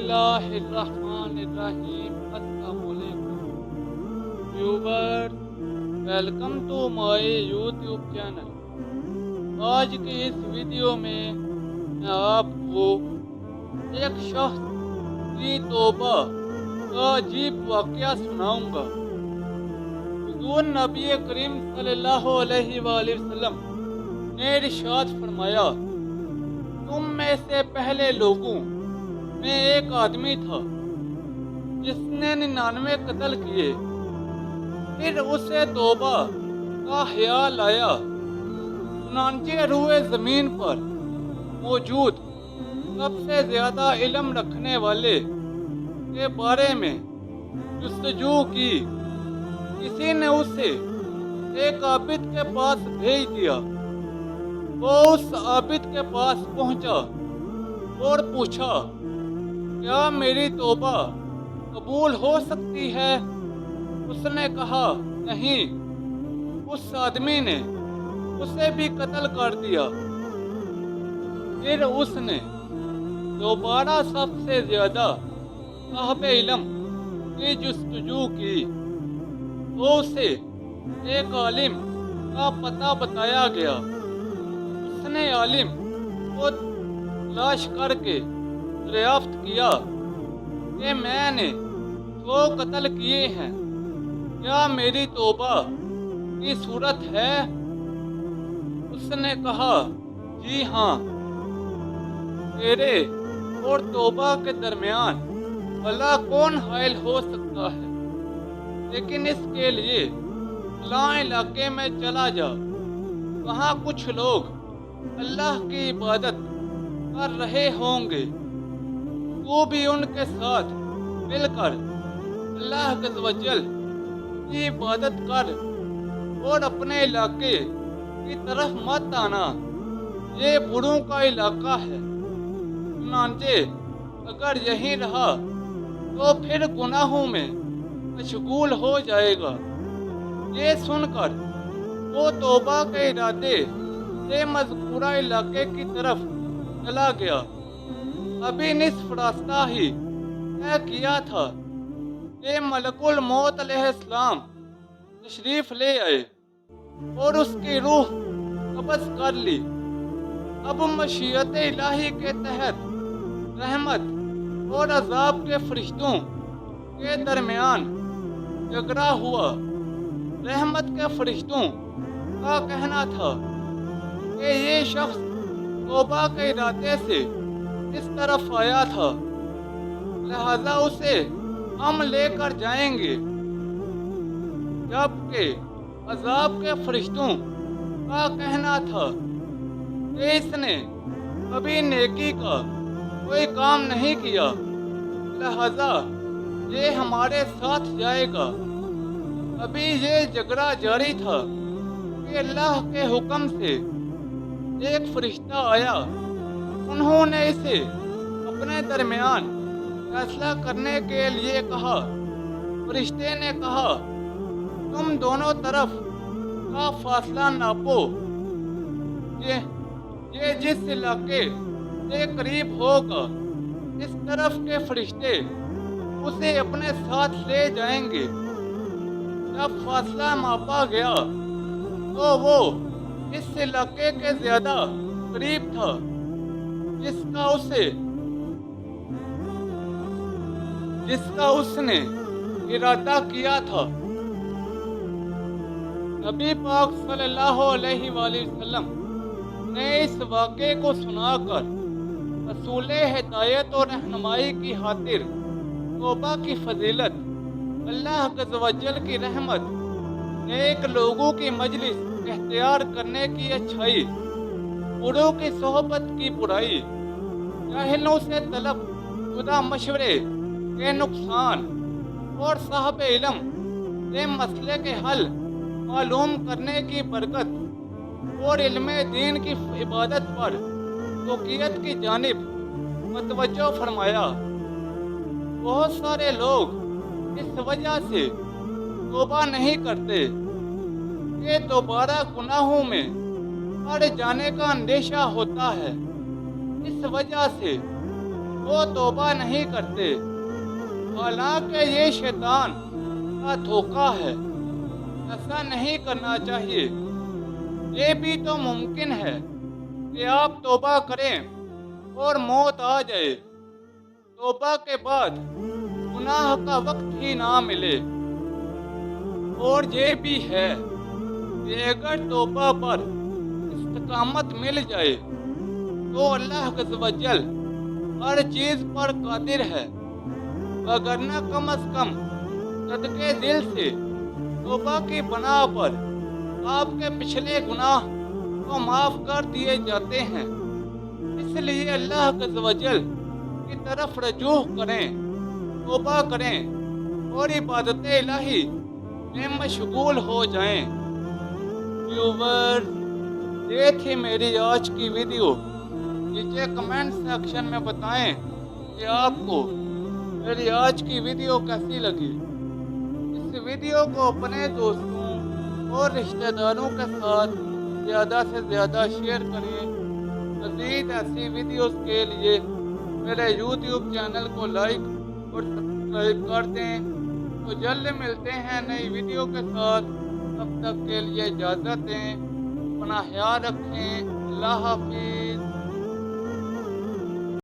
बिस्मिल्लाहिर्रहमानिर्रहीम। अस्सलाम वालेकुम viewer, welcome to my YouTube channel. आज की इस वीडियो में मैं आपको एक शख्स की तौबा का अजीब वाक़या सुनाऊंगा। हुज़ूर नबी करीम सल्लल्लाहु अलैहि वसल्लम ने इरशाद फरमाया, तुम में से पहले लोगों में एक आदमी था जिसने 99 कत्ल किए। फिर उसे तौबा का ख्याल आया, चुनांचे रूए ज़मीन पर मौजूद सबसे ज़्यादा इल्म रखने वाले के बारे में जुस्तजू की। किसी ने उसे एक आबिद के पास भेज दिया। वो उस आबिद के पास पहुंचा और पूछा, क्या मेरी तौबा कबूल हो सकती है? उसने कहा, नहीं। उस आदमी ने उसे भी कत्ल कर दिया। फिर उसने दोबारा सबसे ज्यादा साहिब इल्म की जुस्तजू की तो उसे एक आलिम का पता बताया गया। उसने आलिम को तलाश करके दरियाफ्त किया कि मैंने 100 कत्ल किए हैं, क्या मेरी तौबा की सूरत है? उसने कहा, जी हाँ। तेरे और तौबा के दरमियान भला कौन हाइल हो सकता है? लेकिन इसके लिए फलां इलाके में चला जा, वहाँ कुछ लोग अल्लाह की इबादत कर रहे होंगे। तू भी उनके साथ मिलकर अल्लाह अज़्ज़वजल की इबादत कर और अपने इलाके की तरफ मत आना, ये बुरों का इलाका है। चुनांचे अगर यहीं रहा तो फिर गुनाहों में मशगूल हो जाएगा। ये सुनकर वो तौबा के इरादे से मज़कूरा इलाके की तरफ चला गया। अभी निस्फ रास्ता ही तय किया था कि मलकुल मौत अलैहिस्सलाम तशरीफ ले आए और उसकी रूह कब्ज़ कर ली। अब मशीयत इलाही के तहत रहमत और अजाब के फरिश्तों के दरमियान झगड़ा हुआ। रहमत के फरिश्तों का कहना था कि ये शख्स तौबा के इरादे से इस तरफ आया था, लिहाजा उसे हम लेकर जाएंगे। जबकि अजाब के फरिश्तों का कहना था कि इसने कभी नेकी का कोई काम नहीं किया, लिहाजा ये हमारे साथ जाएगा। अभी ये झगड़ा जारी था कि अल्लाह के हुक्म से एक फरिश्ता आया। उन्होंने इसे अपने दरमियान फैसला करने के लिए कहा। फरिश्ते ने कहा, तुम दोनों तरफ का फासला नापो। ये जिस इलाके से करीब होगा, इस तरफ के फरिश्ते उसे अपने साथ ले जाएंगे। जब फासला मापा गया तो वो इस इलाके के ज्यादा करीब था जिसका उसने इरादा किया था। नबी पाक सल्लल्लाहु अलैहि वसल्लम ने इस वाक़े को सुनाकर रसूल हिदायत और रहनुमाई की खातिर तौबा की फजीलत, अल्लाह अज़्ज़वजल की रहमत, नेक लोगों की मजलिस इख्तियार करने की अच्छाई, बुरों की सोहबत की बुराई, जाहिलों से तलब खुदा मशवरे के नुकसान और साहिब इल्म से मसले के हल मालूम करने की बरकत और इल्मे दीन की इबादत पर तौक़ीयत की जानिब मतवज्जो फरमाया। बहुत सारे लोग इस वजह से तौबा नहीं करते कि दोबारा गुनाहों में पड़ जाने का अंदेशा होता है। इस वजह से وہ توبہ نہیں کرتے، حالانکہ یہ شیطان کا دھوکہ ہے۔ ایسا نہیں کرنا چاہیے۔ یہ بھی تو ممکن ہے کہ آپ توبہ کریں اور موت آ جائے، توبہ کے بعد گناہ کا وقت ہی نہ ملے۔ اور یہ بھی ہے کہ اگر توبہ پر استقامت مل جائے تو اللہ عز و جل ہر چیز پر قادر ہے، وگرنہ کم از کم صدقے دل سے توبہ کی بنا پر آپ کے پچھلے گناہ کو معاف کر دیے جاتے ہیں۔ اس لیے اللہ عز و جل کی طرف رجوع کریں، توبہ کریں اور عبادت الہی میں مشغول ہو جائیں۔ ویورز، یہ تھی میری آج کی ویڈیو۔ نیچے کمنٹ سیکشن میں بتائیں کہ آپ کو میری آج کی ویڈیو کیسی لگی۔ اس ویڈیو کو اپنے دوستوں اور رشتہ داروں کے ساتھ زیادہ سے زیادہ شیئر کریں۔ مزید ایسی ویڈیوز کے لیے میرے یوٹیوب چینل کو لائک اور سبسکرائب کر دیں۔ تو جلد ملتے ہیں نئی ویڈیو کے ساتھ، تب تک کے لیے اجازت دیں، اپنا خیال رکھیں۔ اللہ حافظ۔